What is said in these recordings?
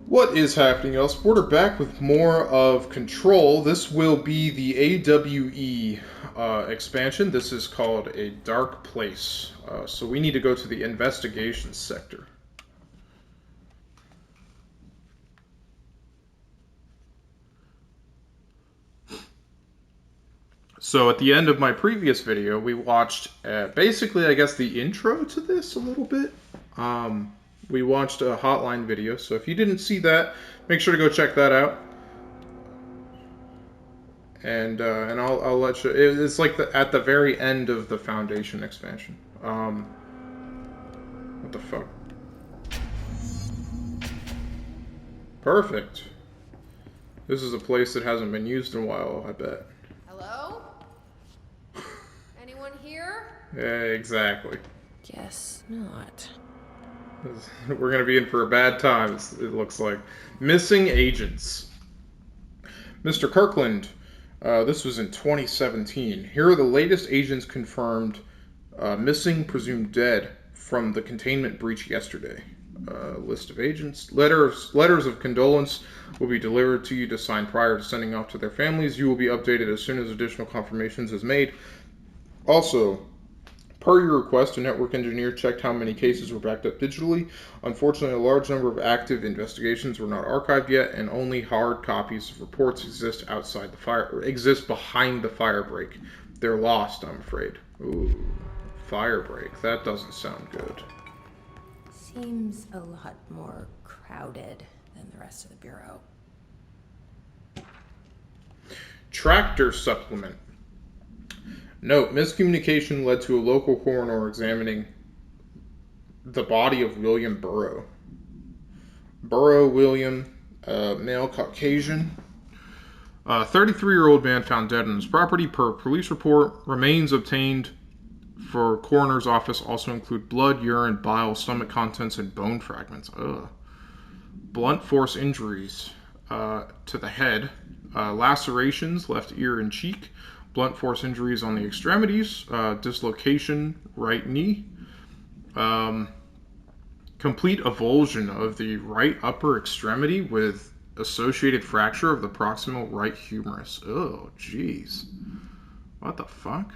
What is happening, y'all? SpOrder back with more of Control. This will be the AWE expansion. This is called a Dark Place. So we need to go to the investigation sector. So at the end of my previous video, we watched basically, I guess, the intro to this a little bit. We watched a hotline video, so if you didn't see that, make sure to go check that out. And I'll let you. It's like at the very end of the Foundation expansion. What the fuck? Perfect. This is a place that hasn't been used in a while, I bet. Hello? Anyone here? Exactly. Guess not. We're gonna be in for a bad time, it looks like. Missing agents. Mr. Kirkland, this was in 2017. Here are the latest agents confirmed missing, presumed dead from the containment breach yesterday. List of agents. Letters of condolence will be delivered to you to sign prior to sending off to their families. You will be updated as soon as additional confirmations is made. Also, per your request, a network engineer checked how many cases were backed up digitally. Unfortunately, a large number of active investigations were not archived yet, and only hard copies of reports exist behind the firebreak. They're lost, I'm afraid. Ooh, firebreak. That doesn't sound good. Seems a lot more crowded than the rest of the Bureau. Tractor supplement. Note, miscommunication led to a local coroner examining the body of William Burrow. Burrow William, male Caucasian. 33-year-old man found dead on his property per police report. Remains obtained for coroner's office also include blood, urine, bile, stomach contents, and bone fragments. Ugh. Blunt force injuries to the head. Lacerations, left ear and cheek. Blunt force injuries on the extremities. Dislocation, right knee. Complete avulsion of the right upper extremity with associated fracture of the proximal right humerus. Oh, jeez. What the fuck?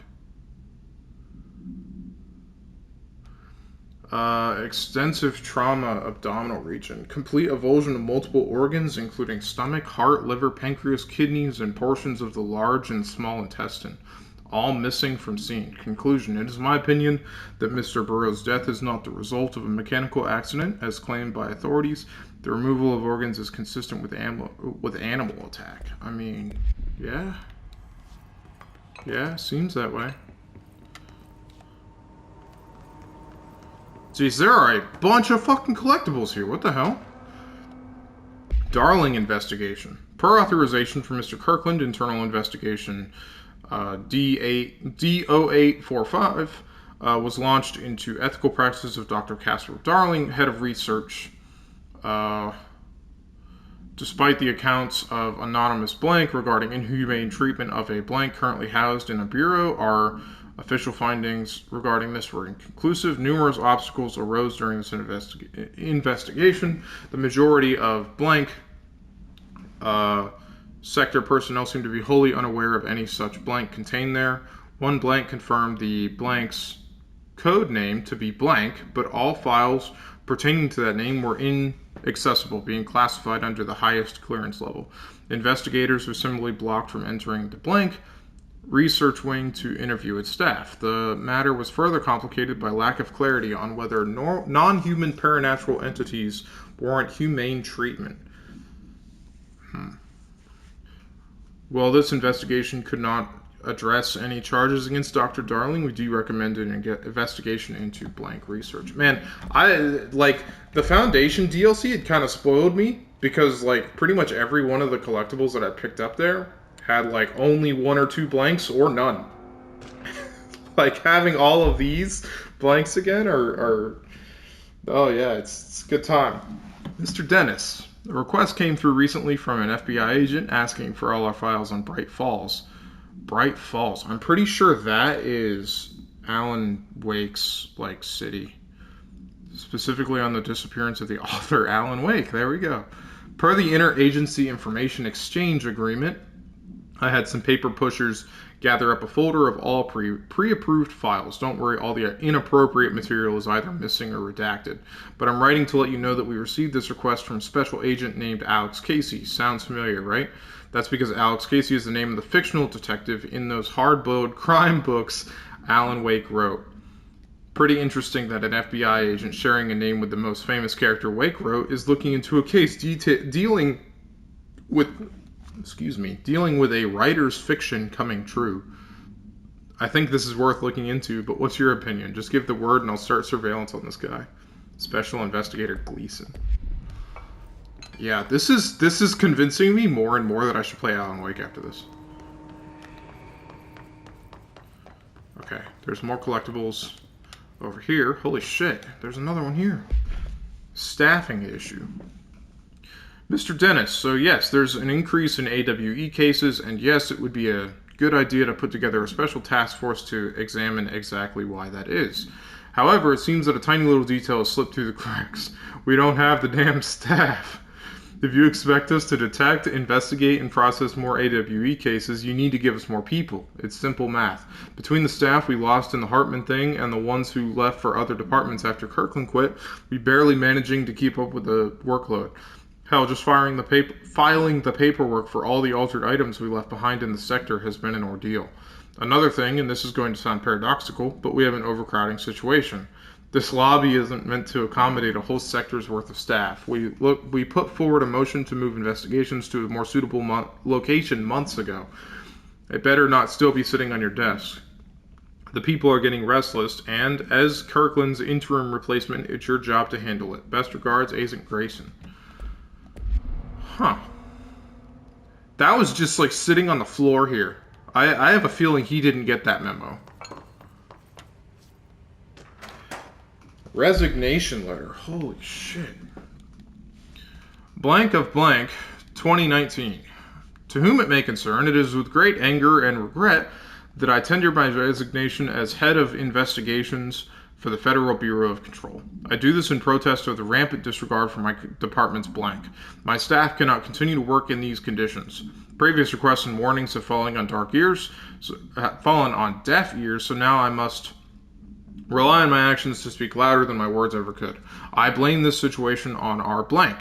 Extensive trauma abdominal region. Complete avulsion of multiple organs, including stomach, heart, liver, pancreas, kidneys, and portions of the large and small intestine. All missing from scene. Conclusion. It is my opinion that Mr. Burrow's death is not the result of a mechanical accident, as claimed by authorities. The removal of organs is consistent with animal attack. I mean, yeah. Yeah, seems that way. Jeez, there are a bunch of fucking collectibles here. What the hell? Darling investigation. Per authorization from Mr. Kirkland, internal investigation D0845 was launched into ethical practices of Dr. Casper Darling, head of research. Despite the accounts of anonymous blank regarding inhumane treatment of a blank currently housed in a bureau, our official findings regarding this were inconclusive. Numerous obstacles arose during this investigation. The majority of blank sector personnel seem to be wholly unaware of any such blank contained there. One blank confirmed the blank's code name to be blank, but all files pertaining to that name were inaccessible, being classified under the highest clearance level. Investigators were similarly blocked from entering the blank research wing to interview its staff. The matter was further complicated by lack of clarity on whether non-human paranatural entities warrant humane treatment. While this investigation could not address any charges against Dr. Darling, we do recommend an investigation into blank research. Man, I like the Foundation DLC. It kind of spoiled me because like pretty much every one of the collectibles that I picked up there had like only one or two blanks or none. Like having all of these blanks again are oh yeah, it's a good time. Mr. Dennis, a request came through recently from an FBI agent asking for all our files on Bright Falls. Bright Falls. I'm pretty sure that is Alan Wake's like city. Specifically on the disappearance of the author Alan Wake. There we go. Per the Interagency Information Exchange Agreement, I had some paper pushers gather up a folder of all pre-approved files. Don't worry, all the inappropriate material is either missing or redacted. But I'm writing to let you know that we received this request from a special agent named Alex Casey. Sounds familiar, right? That's because Alex Casey is the name of the fictional detective in those hard-boiled crime books Alan Wake wrote. Pretty interesting that an FBI agent sharing a name with the most famous character Wake wrote is looking into a case dealing with a writer's fiction coming true. I think this is worth looking into, but what's your opinion? Just give the word and I'll start surveillance on this guy. Special Investigator Gleason. Yeah, this is convincing me more and more that I should play Alan Wake after this. Okay, there's more collectibles over here. Holy shit, there's another one here. Staffing issue. Mr. Dennis, so yes, there's an increase in AWE cases, and yes, it would be a good idea to put together a special task force to examine exactly why that is. However, it seems that a tiny little detail has slipped through the cracks. We don't have the damn staff. If you expect us to detect, investigate, and process more AWE cases, you need to give us more people. It's simple math. Between the staff we lost in the Hartman thing and the ones who left for other departments after Kirkland quit, we barely managing to keep up with the workload. Hell, just filing the paperwork for all the altered items we left behind in the sector has been an ordeal. Another thing, and this is going to sound paradoxical, but we have an overcrowding situation. This lobby isn't meant to accommodate a whole sector's worth of staff. We put forward a motion to move investigations to a more suitable location months ago. It better not still be sitting on your desk. The people are getting restless, and as Kirkland's interim replacement, it's your job to handle it. Best regards, Agent Grayson. Huh. That was just like sitting on the floor here. I have a feeling he didn't get that memo. Resignation letter. Holy shit. Blank of blank, 2019. To whom it may concern, it is with great anger and regret that I tender my resignation as head of investigations for the Federal Bureau of Control. I do this in protest of the rampant disregard for my department's blank. My staff cannot continue to work in these conditions. Previous requests and warnings have fallen on deaf ears, so now I must rely on my actions to speak louder than my words ever could. I blame this situation on our blank,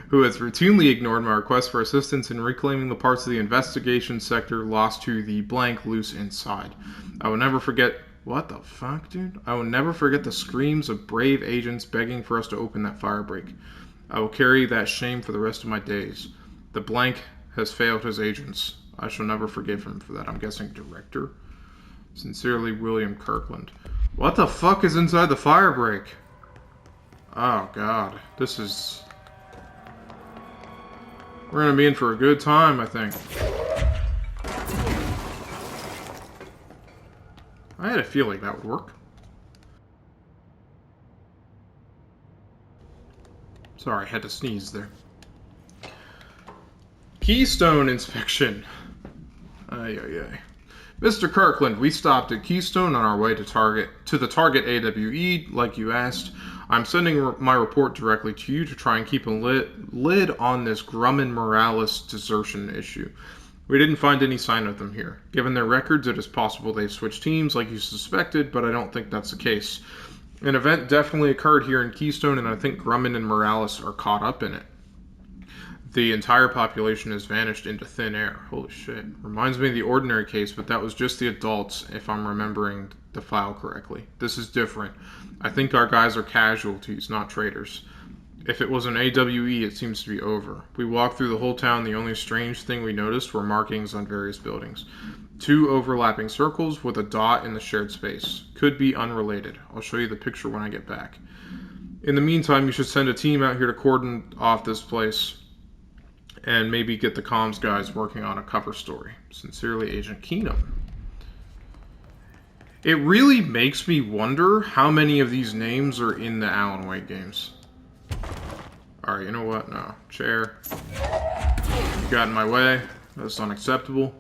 who has routinely ignored my request for assistance in reclaiming the parts of the investigation sector lost to the blank loose inside. I will never forget. What the fuck, dude? I will never forget the screams of brave agents begging for us to open that firebreak. I will carry that shame for the rest of my days. The blank has failed his agents. I shall never forgive him for that. I'm guessing director? Sincerely, William Kirkland. What the fuck is inside the firebreak? Oh, God. This is... We're gonna be in for a good time, I think. I had a feeling that would work. Sorry, I had to sneeze there. Keystone inspection. Ay, ay, ay. Mr. Kirkland, we stopped at Keystone on our way to the target AWE, like you asked. I'm sending my report directly to you to try and keep a lid on this Grumman Morales desertion issue. We didn't find any sign of them here. Given their records, it is possible they've switched teams like you suspected, but I don't think that's the case. An event definitely occurred here in Keystone, and I think Grumman and Morales are caught up in it. The entire population has vanished into thin air. Holy shit. Reminds me of the Ordinary case, but that was just the adults, if I'm remembering the file correctly. This is different. I think our guys are casualties, not traitors. If it was an AWE, it seems to be over. We walked through the whole town. The only strange thing we noticed were markings on various buildings. 2 overlapping circles with a dot in the shared space. Could be unrelated. I'll show you the picture when I get back. In the meantime, you should send a team out here to cordon off this place and maybe get the comms guys working on a cover story. Sincerely, Agent Keenum. It really makes me wonder how many of these names are in the Alan Wake games. Alright, you know what? No. Chair. You got in my way. That's unacceptable.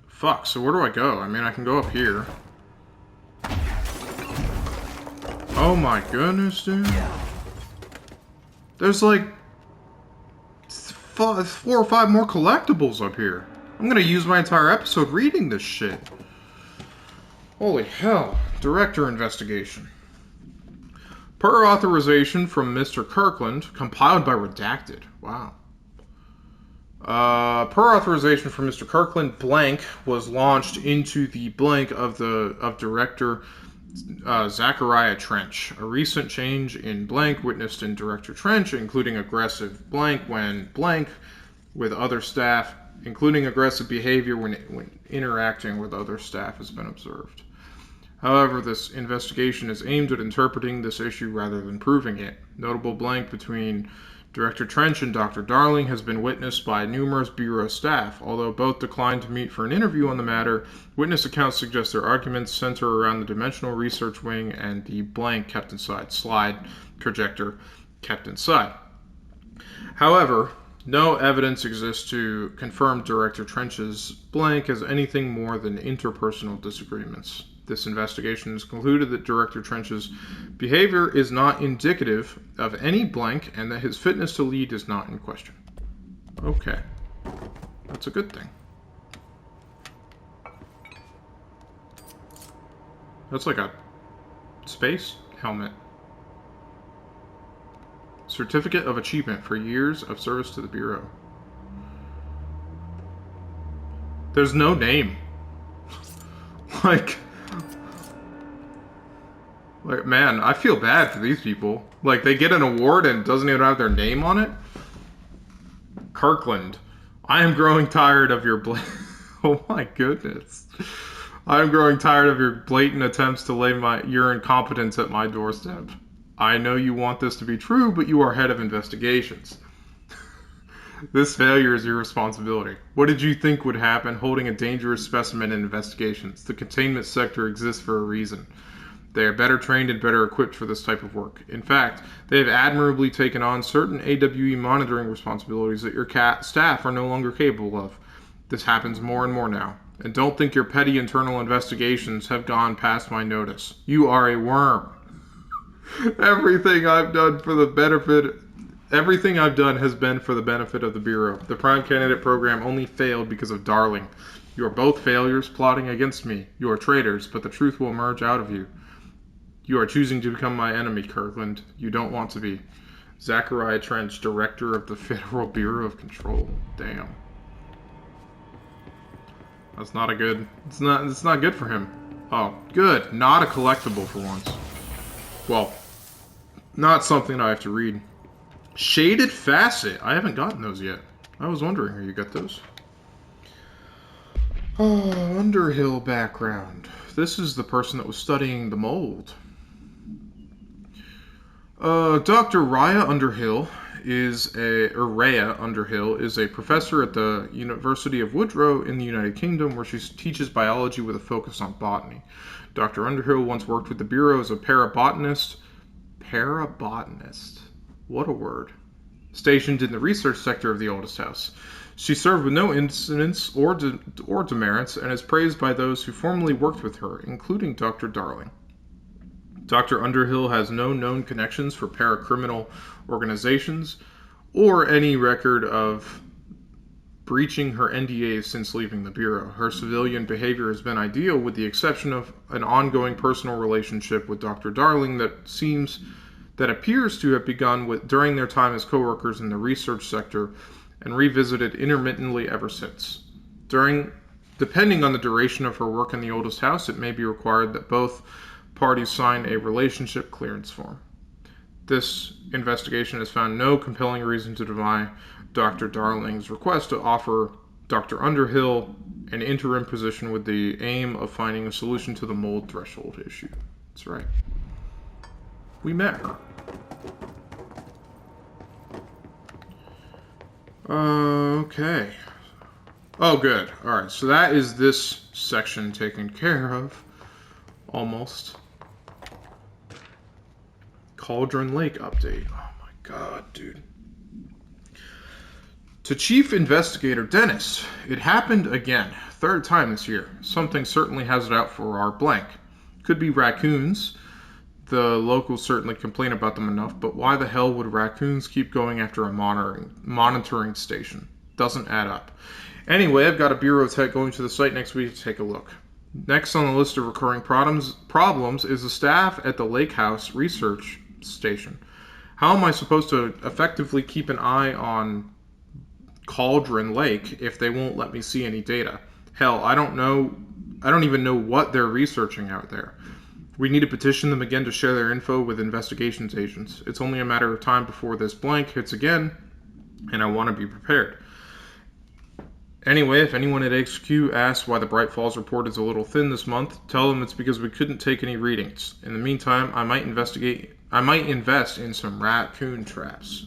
Fuck, so where do I go? I mean, I can go up here. Oh my goodness, dude. There's like 4 or 5 more collectibles up here. I'm gonna use my entire episode reading this shit. Holy hell. Director investigation. Per authorization from Mr. Kirkland, compiled by Redacted. Wow. Per authorization from Mr. Kirkland, blank was launched into the blank of Director Zachariah Trench. A recent change in blank witnessed in Director Trench, including aggressive blank when blank with other staff, including aggressive behavior when interacting with other staff, has been observed. However, this investigation is aimed at interpreting this issue rather than proving it. Notable blank between Director Trench and Dr. Darling has been witnessed by numerous Bureau staff. Although both declined to meet for an interview on the matter, witness accounts suggest their arguments center around the Dimensional Research Wing and the blank kept inside, slide projector kept inside. However, no evidence exists to confirm Director Trench's blank as anything more than interpersonal disagreements. This investigation has concluded that Director Trench's behavior is not indicative of any blank and that his fitness to lead is not in question. Okay. That's a good thing. That's like a space helmet. Certificate of Achievement for years of service to the Bureau. There's no name. Like, man, I feel bad for these people. Like, they get an award and it doesn't even have their name on it. Kirkland, I am growing tired of your oh my goodness. I am growing tired of your blatant attempts to lay your incompetence at my doorstep. I know you want this to be true, but you are head of investigations. This failure is your responsibility. What did you think would happen holding a dangerous specimen in investigations? The containment sector exists for a reason. They are better trained and better equipped for this type of work. In fact, they have admirably taken on certain AWE monitoring responsibilities that your staff are no longer capable of. This happens more and more now. And don't think your petty internal investigations have gone past my notice. You are a worm. Everything I've done has been for the benefit of the Bureau. The Prime Candidate program only failed because of Darling. You are both failures plotting against me. You are traitors, but the truth will emerge out of you. You are choosing to become my enemy, Kirkland. You don't want to be. Zachariah Trench, Director of the Federal Bureau of Control. Damn. That's not a good... It's not good for him. Oh, good. Not a collectible for once. Well, not something I have to read. Shaded Facet. I haven't gotten those yet. I was wondering how you got those. Oh, Underhill Background. This is the person that was studying the mold. Dr. Rhea Underhill is a professor at the University of Woodrow in the United Kingdom, where she teaches biology with a focus on botany. Dr. Underhill once worked with the Bureau as a parabotanist. Parabotanist. What a word. Stationed in the research sector of the oldest house. She served with no incidents or demerits and is praised by those who formerly worked with her, including Dr. Darling. Dr. Underhill has no known connections for paracriminal organizations or any record of breaching her NDAs since leaving the Bureau. Her civilian behavior has been ideal, with the exception of an ongoing personal relationship with Dr. Darling that appears to have begun during their time as co-workers in the research sector and revisited intermittently ever since. Depending on the duration of her work in the oldest house, it may be required that both parties sign a relationship clearance form. This investigation has found no compelling reason to deny Dr. Darling's request to offer Dr. Underhill an interim position with the aim of finding a solution to the mold threshold issue. That's right. We met her. Okay. Oh, good. Alright, so that is this section taken care of. Almost. Cauldron Lake update. Oh my god, dude. To Chief Investigator Dennis, it happened again. 3rd time this year. Something certainly has it out for our blank. Could be raccoons. The locals certainly complain about them enough, but why the hell would raccoons keep going after a monitoring station? Doesn't add up. Anyway, I've got a bureau tech going to the site next week to take a look. Next on the list of recurring problems is the staff at the Lake House Research Station. How am I supposed to effectively keep an eye on Cauldron Lake if they won't let me see any data? Hell, I don't even know what they're researching out there. We need to petition them again to share their info with investigations agents. It's only a matter of time before this blank hits again, and I want to be prepared. Anyway, if anyone at HQ asks why the Bright Falls report is a little thin this month, tell them it's because we couldn't take any readings. In the meantime, I might invest in some raccoon traps.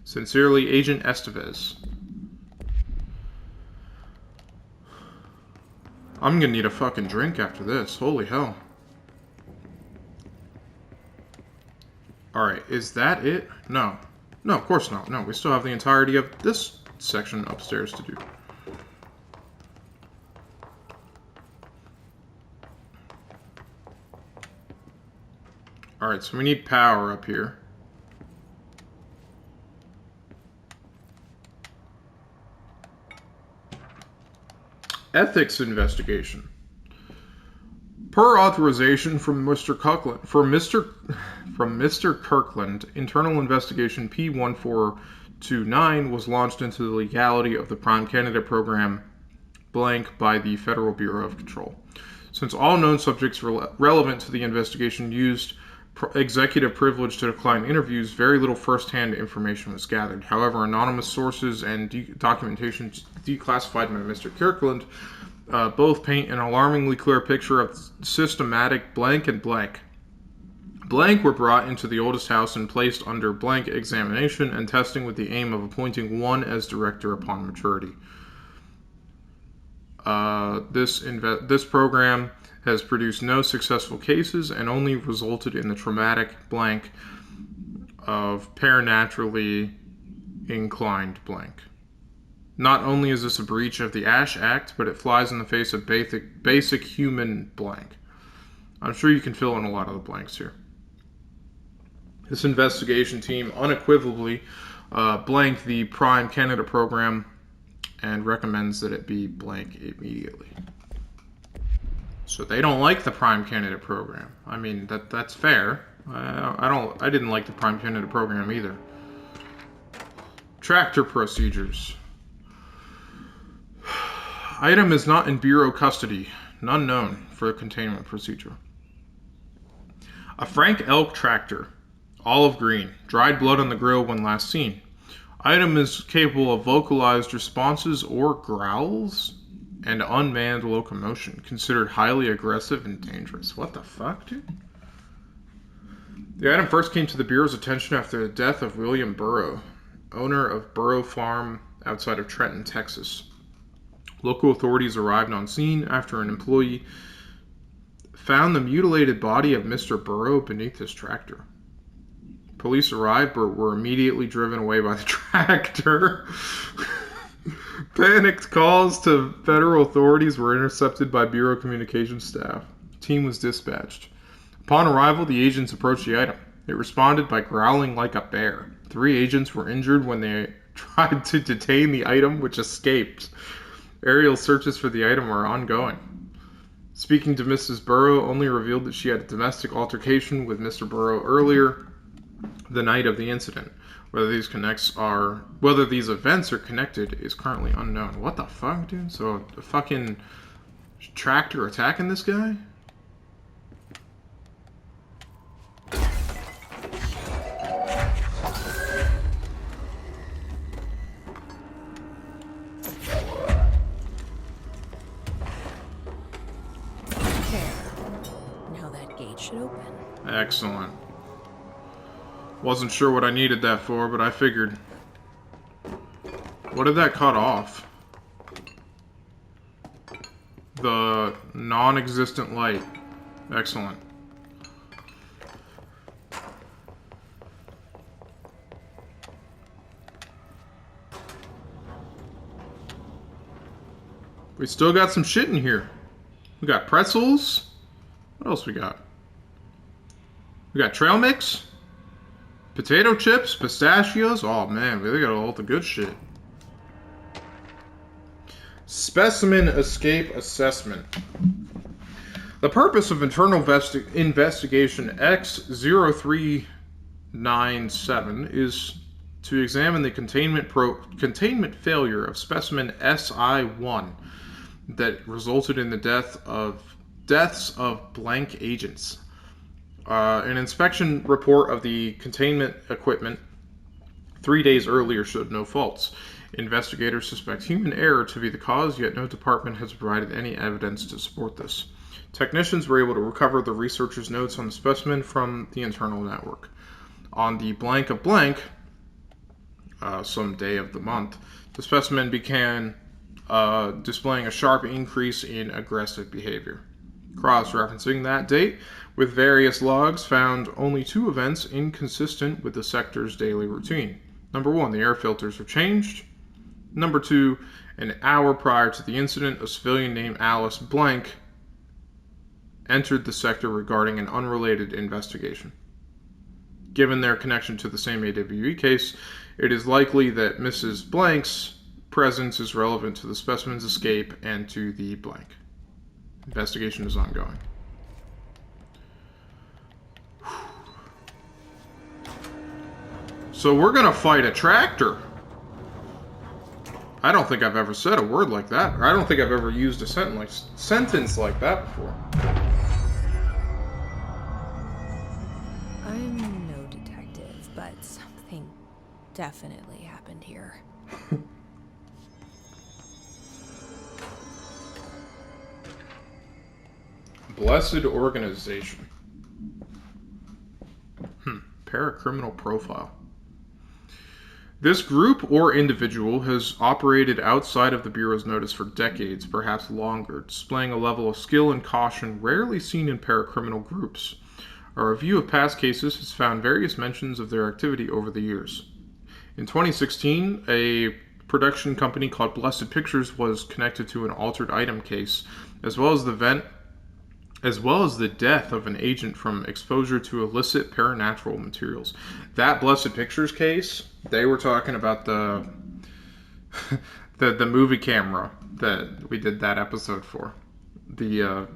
Sincerely, Agent Estevez. I'm gonna need a fucking drink after this. Holy hell. Alright, is that it? No. No, of course not. No, we still have the entirety of this section upstairs to do. Alright, so we need power up here. Ethics investigation. Per authorization from Mr. Kirkland, internal investigation P1429 was launched into the legality of the Prime Candidate Program blank by the Federal Bureau of Control. Since all known subjects relevant to the investigation used executive privilege to decline interviews, very little first-hand information was gathered. However, anonymous sources and documentation declassified by Mr. Kirkland both paint an alarmingly clear picture of systematic blank and blank. Blank were brought into the oldest house and placed under blank examination and testing with the aim of appointing one as director upon maturity. This program has produced no successful cases and only resulted in the traumatic blank of paranaturally inclined blank. Not only is this a breach of the Ash Act, but it flies in the face of basic human blank. I'm sure you can fill in a lot of the blanks here. This investigation team unequivocally blanked the Prime Candidate Program and recommends that it be blank immediately. So they don't like the Prime Candidate Program. I mean, that's fair. I didn't like the Prime Candidate Program either. Tractor procedures. Item is not in Bureau custody. None known for containment procedure. A Frank Elk tractor. Olive green. Dried blood on the grill when last seen. Item is capable of vocalized responses or growls and unmanned locomotion. Considered highly aggressive and dangerous. What the fuck, dude? The item first came to the Bureau's attention after the death of William Burrow, owner of Burrow Farm outside of Trenton, Texas. Local authorities arrived on scene after an employee found the mutilated body of Mr. Burrow beneath his tractor. Police arrived but were immediately driven away by the tractor. Panicked calls to federal authorities were intercepted by Bureau communications staff. A team was dispatched. Upon arrival, the agents approached the item. It responded by growling like a bear. 3 agents were injured when they tried to detain the item, which escaped. Aerial searches for the item are ongoing. Speaking to Mrs. Burrow only revealed that she had a domestic altercation with Mr. Burrow earlier the night of the incident. Whether these events are connected is currently unknown. What the fuck, dude? So a fucking tractor attacking this guy? Now that gate should open. Excellent. Wasn't sure what I needed that for, but I figured. What did that cut off? The non-existent light. Excellent. We still got some shit in here. We got pretzels. What else we got? We got trail mix, potato chips, pistachios. Oh man, they got all the good shit. Specimen escape assessment. The purpose of internal investigation X0397 is to examine the containment failure of specimen SI1 that resulted in the deaths of blank agents. An inspection report of the containment equipment 3 days earlier showed no faults. Investigators suspect human error to be the cause, yet no department has provided any evidence to support this. Technicians were able to recover the researchers' notes on the specimen from the internal network. On the blank of blank, some day of the month, the specimen began displaying a sharp increase in aggressive behavior. Cross-referencing that date with various logs found only 2 events inconsistent with the sector's daily routine. Number 1, the air filters were changed. Number 2, an hour prior to the incident, a civilian named Alice Blank entered the sector regarding an unrelated investigation. Given their connection to the same AWE case, it is likely that Mrs. Blank's presence is relevant to the specimen's escape and to the blank. Investigation is ongoing. So we're gonna fight a tractor. I don't think I've ever said a word like that, or I don't think I've ever used a sentence like that before. I'm no detective, but something definitely happened here. Blessed organization. Paracriminal profile. This group or individual has operated outside of the Bureau's notice for decades, perhaps longer, displaying a level of skill and caution rarely seen in paracriminal groups. A review of past cases has found various mentions of their activity over the years. In 2016, a production company called Blessed Pictures was connected to an altered item case, as well as the death of an agent from exposure to illicit paranatural materials. That Blessed Pictures case, they were talking about the movie camera that we did that episode for. The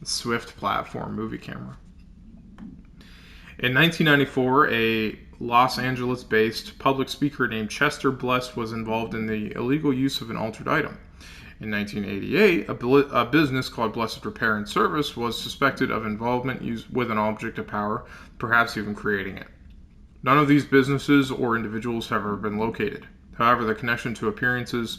Swift platform movie camera. In 1994, a Los Angeles-based public speaker named Chester Bless was involved in the illegal use of an altered item. In 1988, a business called Blessed Repair and Service was suspected of involvement with an object of power, perhaps even creating it. None of these businesses or individuals have ever been located. However, the connection to appearances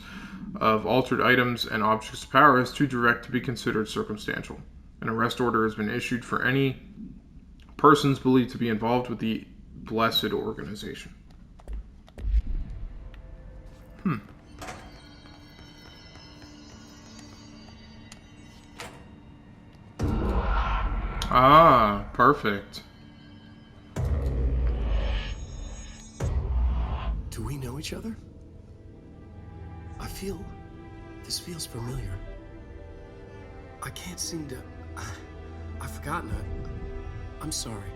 of altered items and objects of power is too direct to be considered circumstantial. An arrest order has been issued for any persons believed to be involved with the Blessed organization. Ah, perfect. Do we know each other? This feels familiar. I can't seem to... I've forgotten it. I'm sorry.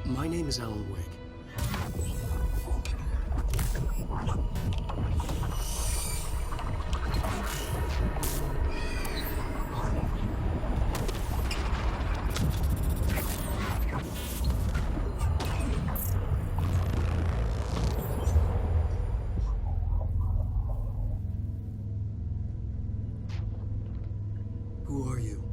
My name is Alan Wake. Who are you?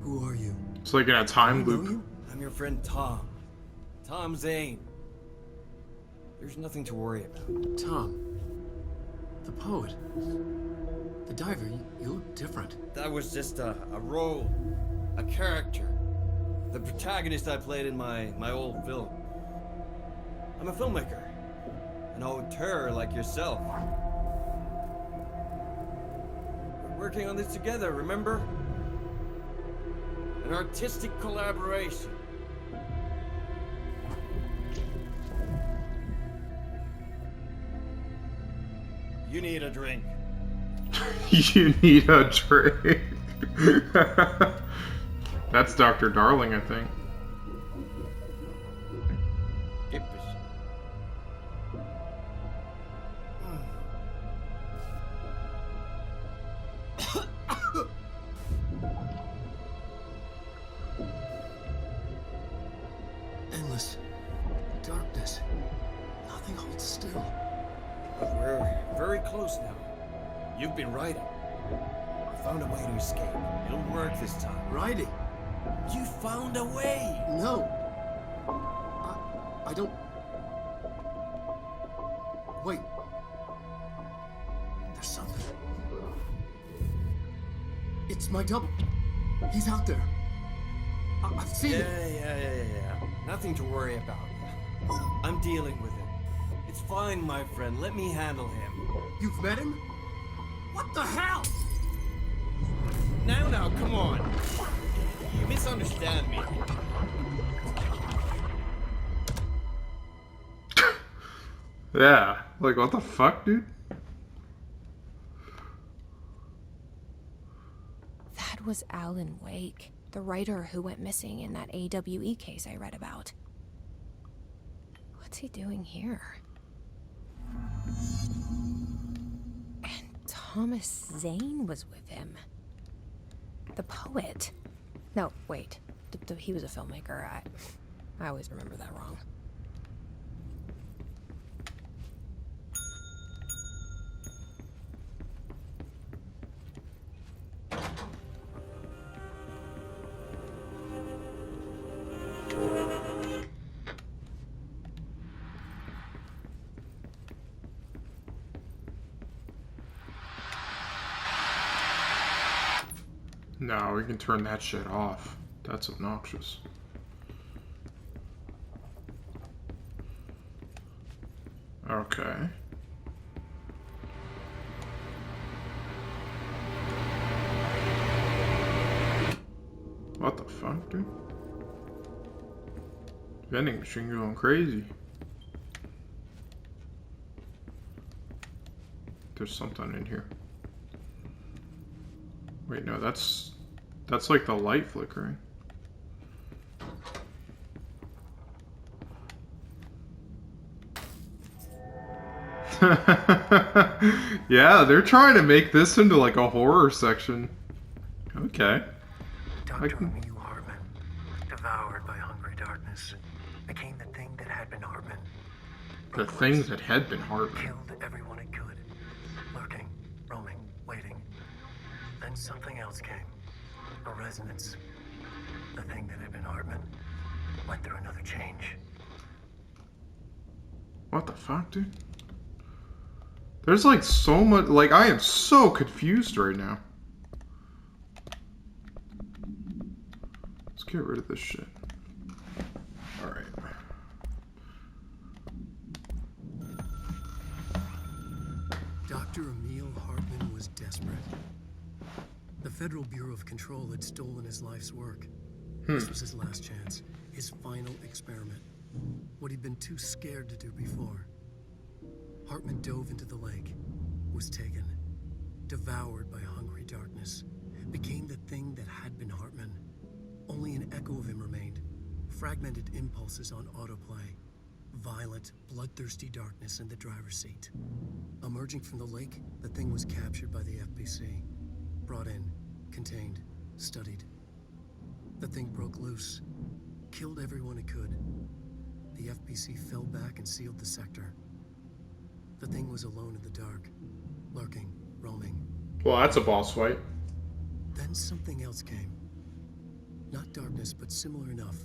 Who are you? It's like in a time Do I know loop. you? I'm your friend Tom. Tom Zane. There's nothing to worry about. Tom. The poet. The diver. You look different. That was just a role. A character. The protagonist I played in my old film. I'm a filmmaker. An auteur like yourself. We're working on this together, remember? An artistic collaboration. You need a drink. You need a drink. That's Dr. Darling, I think. Endless darkness. Nothing holds still. But we're very close now. You've been riding. I found a way to escape. It'll work this time. Riding? You found a way! No. I don't... Wait. There's something. It's my double. He's out there. I've seen it. Yeah. Nothing to worry about. I'm dealing with it. It's fine, my friend. Let me handle him. You've met him? What the hell? Now, come on. You misunderstand me. Yeah, like what the fuck, dude? That was Alan Wake, the writer who went missing in that AWE case I read about. What's he doing here? And Thomas Zane was with him. The poet. No, wait. He was a filmmaker. I always remember that wrong. No, we can turn that shit off. That's obnoxious. Okay. What the fuck, dude? Vending machine going crazy. There's something in here. Wait, no, that's like the light flickering. Yeah, they're trying to make this into like a horror section. Okay. Dr. Emil Hartman, devoured by hungry darkness, became the thing that had been Hartman. The thing that had been Hartman. Killed everyone it could, lurking, roaming, waiting. Then something else came. A resonance. The thing that had been Hartman went through another change. What the fuck, dude? There's like so much, like I am so confused right now. Let's get rid of this shit. Alright. Dr. Emil Hartman was desperate. The Federal Bureau of Control had stolen his life's work. This was his last chance, his final experiment. What he'd been too scared to do before. Hartman dove into the lake, was taken, devoured by hungry darkness, became the thing that had been Hartman. Only an echo of him remained, fragmented impulses on autoplay, violent, bloodthirsty darkness in the driver's seat. Emerging from the lake, the thing was captured by the FBC, brought in, contained, studied. The thing broke loose, killed everyone it could. The FBC fell back and sealed the sector. The thing was alone in the dark, lurking, roaming. Well, that's a boss fight. Then something else came. Not darkness, but similar enough.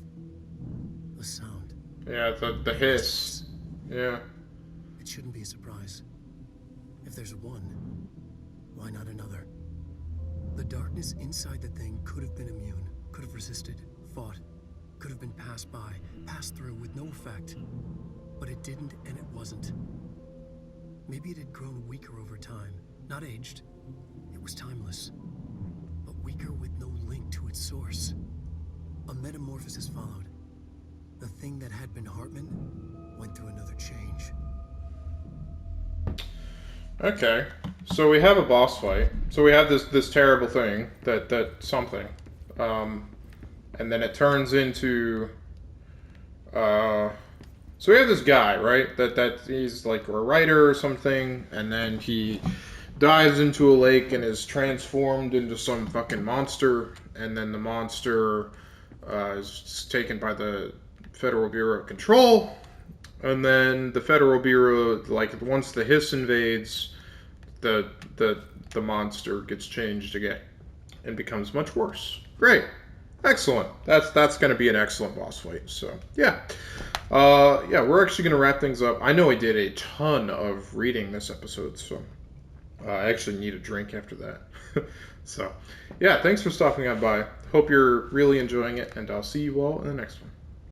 A sound. Yeah, the hiss. Yeah. It shouldn't be a surprise. If there's one, why not another? The darkness inside the thing could have been immune, could have resisted, fought, could have been passed by, passed through with no effect. But it didn't, and it wasn't. Maybe it had grown weaker over time, not aged. It was timeless, but weaker with no link to its source. A metamorphosis followed. The thing that had been Hartman went through another change. Okay. So we have a boss fight. So we have this terrible thing that something, and then it turns into. So we have this guy, right? That he's like a writer or something, and then he dives into a lake and is transformed into some fucking monster, and then the monster is taken by the Federal Bureau of Control, and then the Federal Bureau, like once the hiss invades, the the monster gets changed again and becomes much worse. Great. Excellent. That's going to be an excellent boss fight. So, yeah. Yeah, we're actually going to wrap things up. I know I did a ton of reading this episode, so I actually need a drink after that. So, yeah, thanks for stopping on by. Hope you're really enjoying it, and I'll see you all in the next one.